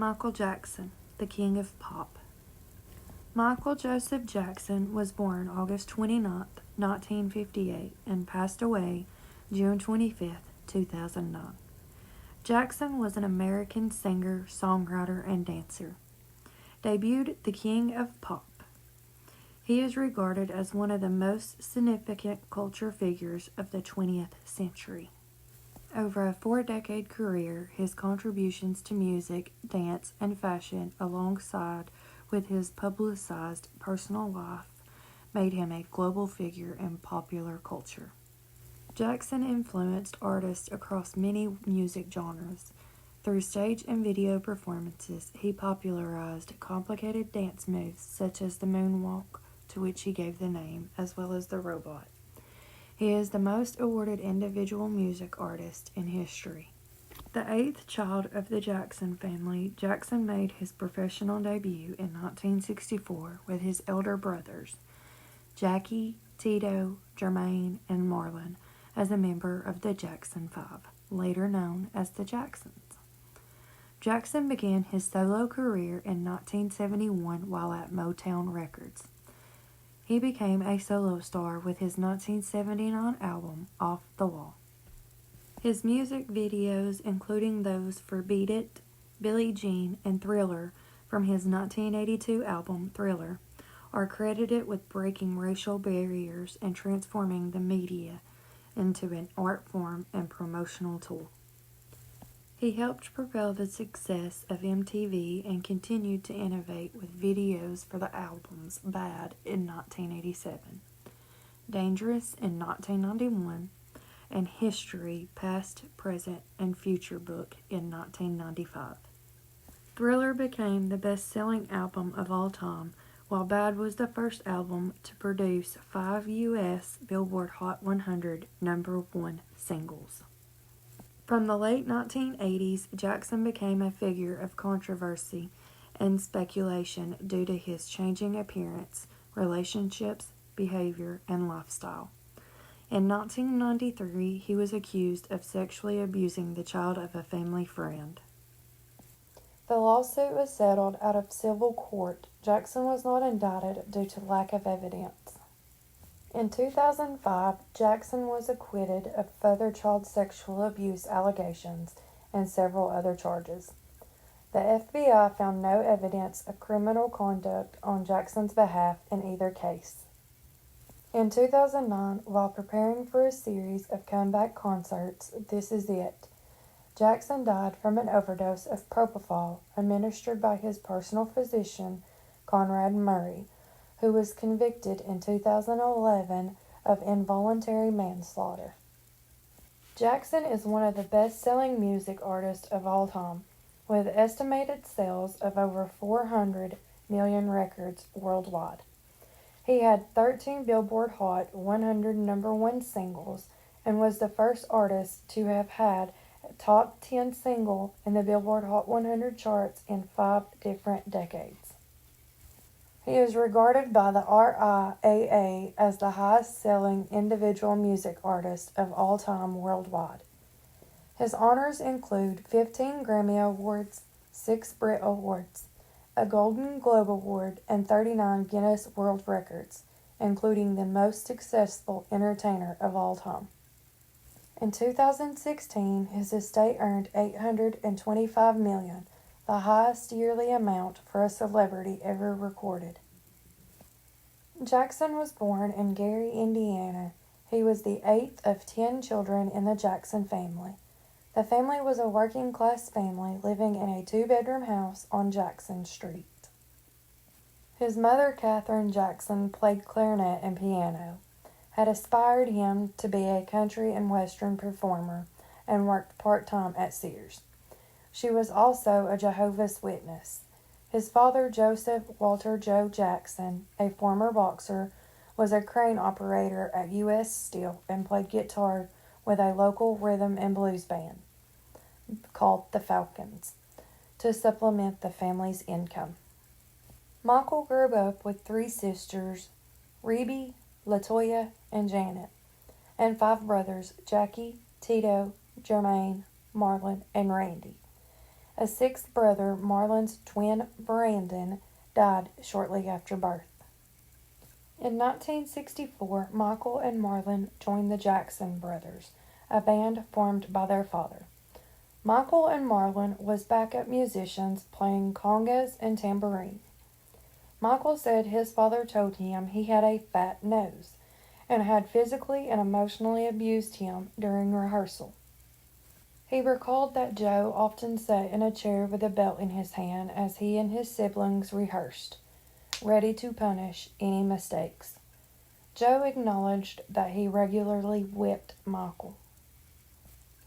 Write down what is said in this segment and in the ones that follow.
Michael Jackson, the King of Pop. Michael Joseph Jackson was born August 29th, 1958, and passed away June 25th, 2009. Jackson was an American singer, songwriter, and dancer. Debuted the King of Pop. He is regarded as one of the most significant culture figures of the 20th century. Over a 4-decade career, his contributions to music, dance, and fashion, alongside with his publicized personal life, made him a global figure in popular culture. Jackson influenced artists across many music genres. Through stage and video performances, he popularized complicated dance moves such as the moonwalk, to which he gave the name, as well as the robot. He is the most awarded individual music artist in history. The 8th child of the Jackson family, Jackson made his professional debut in 1964 with his elder brothers, Jackie, Tito, Jermaine, and Marlon, as a member of the Jackson Five, later known as the Jacksons. Jackson began his solo career in 1971 while at Motown Records. He became a solo star with his 1979 album, Off the Wall. His music videos, including those for Beat It, Billie Jean, and Thriller from his 1982 album, Thriller, are credited with breaking racial barriers and transforming the media into an art form and promotional tool. He helped propel the success of MTV and continued to innovate with videos for the albums Bad in 1987, Dangerous in 1991, and History, Past, Present, and Future Book in 1995. Thriller became the best-selling album of all time, while Bad was the first album to produce 5 U.S. Billboard Hot 100 #1 singles. From the late 1980s, Jackson became a figure of controversy and speculation due to his changing appearance, relationships, behavior, and lifestyle. In 1993, he was accused of sexually abusing the child of a family friend. The lawsuit was settled out of civil court. Jackson was not indicted due to lack of evidence. In 2005, Jackson was acquitted of further child sexual abuse allegations and several other charges. The FBI found no evidence of criminal conduct on Jackson's behalf in either case. In 2009, while preparing for a series of comeback concerts, This Is It, Jackson died from an overdose of propofol administered by his personal physician, Conrad Murray, who was convicted in 2011 of involuntary manslaughter. Jackson is one of the best-selling music artists of all time, with estimated sales of over 400 million records worldwide. He had 13 Billboard Hot 100 #1 singles and was the first artist to have had a top 10 single in the Billboard Hot 100 charts in 5 different decades. He is regarded by the RIAA as the highest-selling individual music artist of all time worldwide. His honors include 15 Grammy Awards, 6 Brit Awards, a Golden Globe Award, and 39 Guinness World Records, including the most successful entertainer of all time. In 2016, his estate earned $825 million, the highest yearly amount for a celebrity ever recorded. Jackson was born in Gary, Indiana. He was the 8th of 10 children in the Jackson family. The family was a working-class family living in a 2-bedroom house on Jackson Street. His mother, Katherine Jackson, played clarinet and piano, had aspired him to be a country and western performer, and worked part-time at Sears. She was also a Jehovah's Witness. His father, Joseph Walter Joe Jackson, a former boxer, was a crane operator at U.S. Steel and played guitar with a local rhythm and blues band called the Falcons to supplement the family's income. Michael grew up with 3 sisters, Rebe, Latoya, and Janet, and 5 brothers, Jackie, Tito, Jermaine, Marlon, and Randy. A sixth brother, Marlon's twin Brandon, died shortly after birth. In 1964, Michael and Marlon joined the Jackson Brothers, a band formed by their father. Michael and Marlon was backup musicians playing congas and tambourine. Michael said his father told him he had a fat nose and had physically and emotionally abused him during rehearsal. He recalled that Joe often sat in a chair with a belt in his hand as he and his siblings rehearsed, ready to punish any mistakes. Joe acknowledged that he regularly whipped Michael.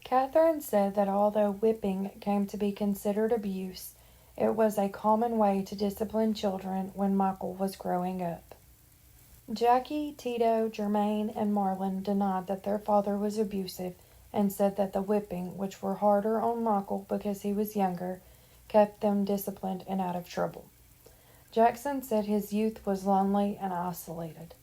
Catherine said that although whipping came to be considered abuse, it was a common way to discipline children when Michael was growing up. Jackie, Tito, Jermaine, and Marlon denied that their father was abusive and said that the whipping, which were harder on Michael because he was younger, kept them disciplined and out of trouble. Jackson said his youth was lonely and isolated.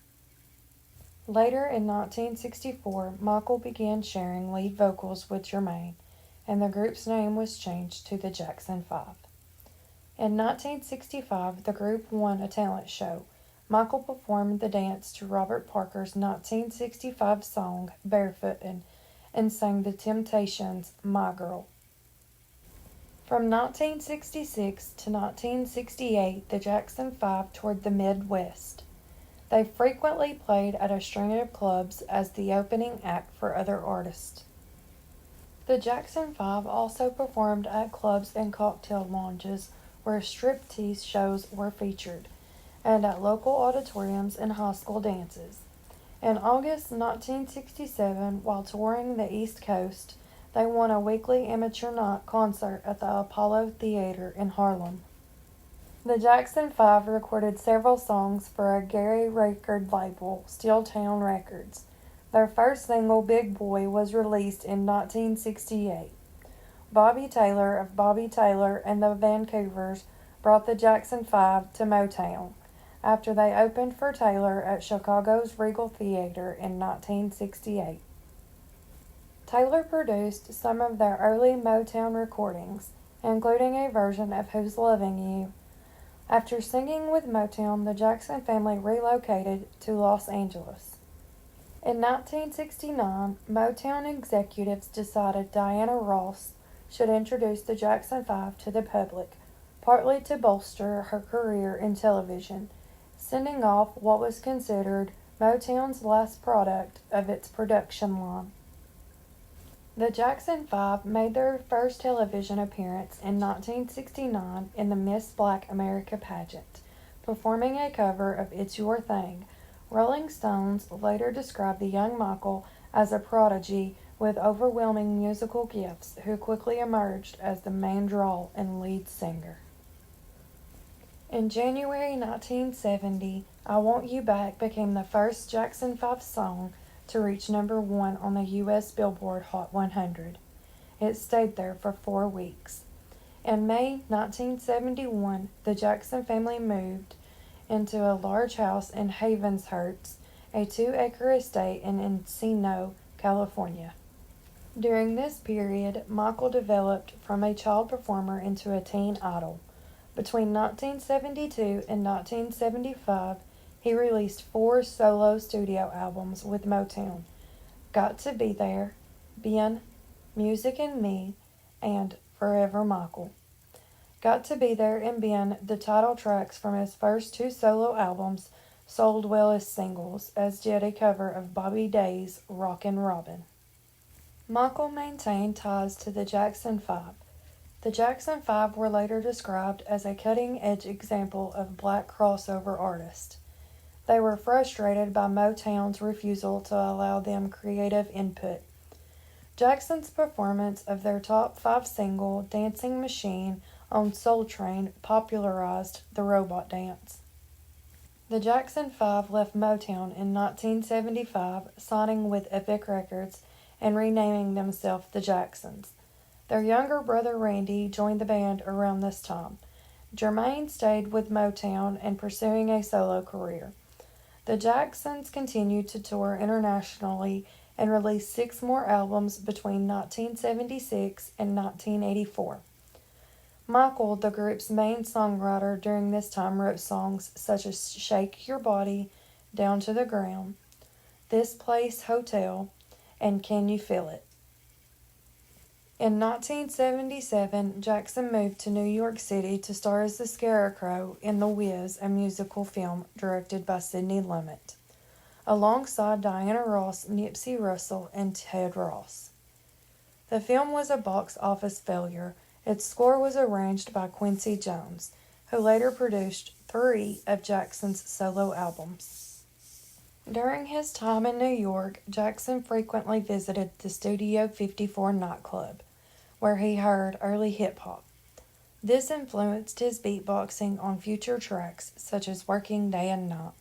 Later in 1964, Michael began sharing lead vocals with Jermaine, and the group's name was changed to the Jackson 5. In 1965, the group won a talent show. Michael performed the dance to Robert Parker's 1965 song, Barefootin', and sang The Temptations' My Girl. From 1966 to 1968, the Jackson 5 toured the Midwest. They frequently played at a string of clubs as the opening act for other artists. The Jackson 5 also performed at clubs and cocktail lounges where striptease shows were featured, and at local auditoriums and high school dances. In August 1967, while touring the East Coast, they won a weekly amateur night concert at the Apollo Theater in Harlem. The Jackson 5 recorded several songs for a Gary record label, Steeltown Records. Their first single, Big Boy, was released in 1968. Bobby Taylor of Bobby Taylor and the Vancouvers brought the Jackson 5 to Motown, after they opened for Taylor at Chicago's Regal Theater in 1968. Taylor produced some of their early Motown recordings, including a version of Who's Loving You. After singing with Motown, the Jackson family relocated to Los Angeles. In 1969, Motown executives decided Diana Ross should introduce the Jackson 5 to the public, partly to bolster her career in television, sending off what was considered Motown's last product of its production line. The Jackson 5 made their first television appearance in 1969 in the Miss Black America pageant, performing a cover of It's Your Thing. Rolling Stones later described the young Michael as a prodigy with overwhelming musical gifts who quickly emerged as the main draw and lead singer. In January 1970, I Want You Back became the first Jackson 5 song to reach number 1 on the U.S. Billboard Hot 100. It stayed there for 4 weeks. In May 1971, the Jackson family moved into a large house in Havenshurst, a 2-acre estate in Encino, California. During this period, Michael developed from a child performer into a teen idol. Between 1972 and 1975, he released 4 solo studio albums with Motown: Got to Be There, Ben, Music and Me, and Forever Michael. Got to Be There and Ben, the title tracks from his first 2 solo albums, sold well as singles, as did a cover of Bobby Day's Rockin' Robin. Michael maintained ties to the Jackson 5. The Jackson 5 were later described as a cutting-edge example of black crossover artists. They were frustrated by Motown's refusal to allow them creative input. Jackson's performance of their top 5 single, Dancing Machine, on Soul Train popularized the robot dance. The Jackson 5 left Motown in 1975, signing with Epic Records and renaming themselves the Jacksons. Their younger brother Randy joined the band around this time. Jermaine stayed with Motown and pursuing a solo career. The Jacksons continued to tour internationally and released 6 more albums between 1976 and 1984. Michael, the group's main songwriter during this time, wrote songs such as Shake Your Body Down to the Ground, This Place Hotel, and Can You Feel It? In 1977, Jackson moved to New York City to star as the Scarecrow in The Wiz, a musical film directed by Sidney Lumet, alongside Diana Ross, Nipsey Russell, and Ted Ross. The film was a box office failure. Its score was arranged by Quincy Jones, who later produced 3 of Jackson's solo albums. During his time in New York, Jackson frequently visited the Studio 54 nightclub, where he heard early hip-hop. This influenced his beatboxing on future tracks, such as Working Day and Night.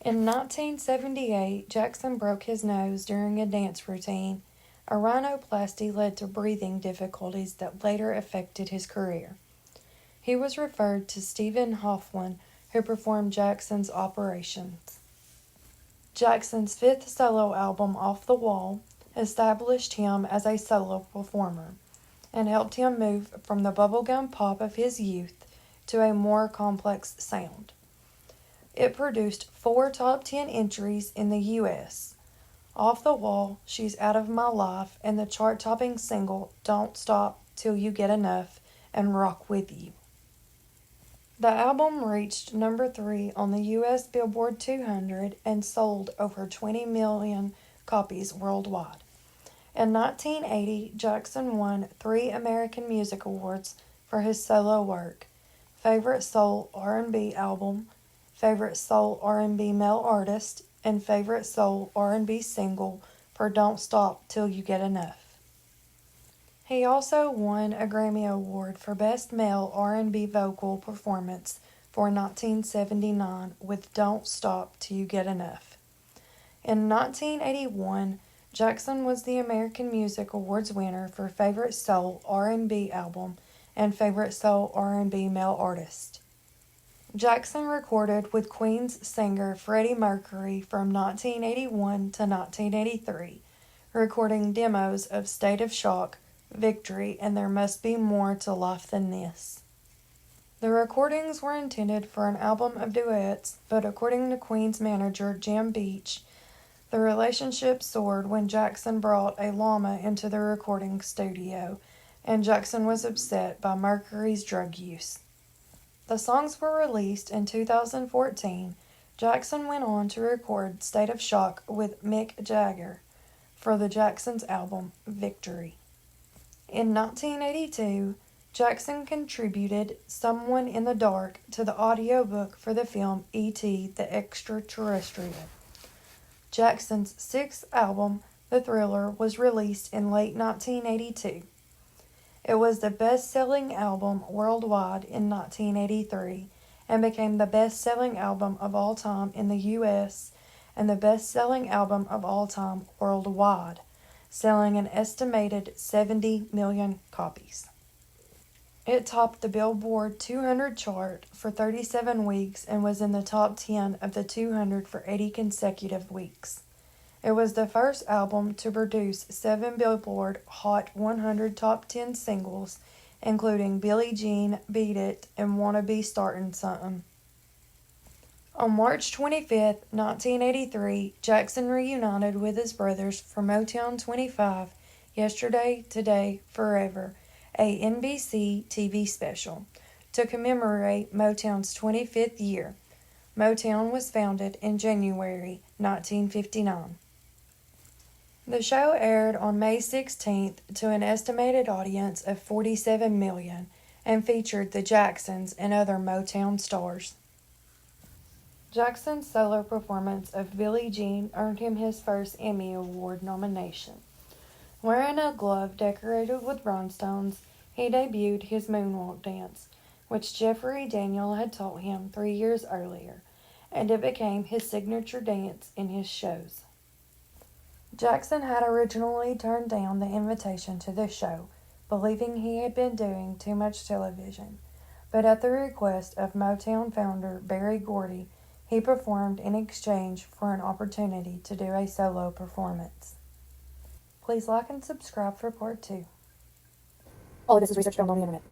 In 1978, Jackson broke his nose during a dance routine. A rhinoplasty led to breathing difficulties that later affected his career. He was referred to Stephen Hoffman, who performed Jackson's operations. Jackson's 5th solo album, Off the Wall, established him as a solo performer and helped him move from the bubblegum pop of his youth to a more complex sound. It produced 4 top 10 entries in the U.S. Off the Wall, She's Out of My Life, and the chart-topping single Don't Stop Till You Get Enough and Rock With You. The album reached number 3 on the U.S. Billboard 200 and sold over 20 million copies worldwide. In 1980, Jackson won 3 American Music Awards for his solo work: Favorite Soul R&B Album, Favorite Soul R&B Male Artist, and Favorite Soul R&B Single for Don't Stop Till You Get Enough. He also won a Grammy Award for Best Male R&B Vocal Performance for 1979 with Don't Stop Till You Get Enough. In 1981, Jackson was the American Music Awards winner for Favorite Soul R&B Album and Favorite Soul R&B Male Artist. Jackson recorded with Queen's singer Freddie Mercury from 1981 to 1983, recording demos of State of Shock, Victory, and There Must Be More to Life Than This. The recordings were intended for an album of duets, but according to Queen's manager Jim Beach, the relationship soared when Jackson brought a llama into the recording studio, and Jackson was upset by Mercury's drug use. The songs were released in 2014. Jackson went on to record State of Shock with Mick Jagger for the Jackson's album Victory. In 1982, Jackson contributed Someone in the Dark to the audiobook for the film E.T. the Extraterrestrial. Jackson's 6th album, The Thriller, was released in late 1982. It was the best-selling album worldwide in 1983 and became the best-selling album of all time in the U.S. and the best-selling album of all time worldwide, selling an estimated 70 million copies. It topped the Billboard 200 chart for 37 weeks and was in the top 10 of the 200 for 80 consecutive weeks. It was the first album to produce 7 Billboard Hot 100 Top 10 singles, including Billie Jean, Beat It, and Wanna Be Startin' Somethin'. On March 25, 1983, Jackson reunited with his brothers for Motown 25, Yesterday, Today, Forever, a NBC TV special, to commemorate Motown's 25th year. Motown was founded in January 1959. The show aired on May 16th to an estimated audience of 47 million and featured the Jacksons and other Motown stars. Jackson's solo performance of Billie Jean earned him his first Emmy Award nomination. Wearing a glove decorated with rhinestones, he debuted his moonwalk dance, which Jeffrey Daniel had taught him 3 years earlier, and it became his signature dance in his shows. Jackson had originally turned down the invitation to the show, believing he had been doing too much television, but at the request of Motown founder Berry Gordy, he performed in exchange for an opportunity to do a solo performance. Please like and subscribe for part 2. All of this is research found on the internet.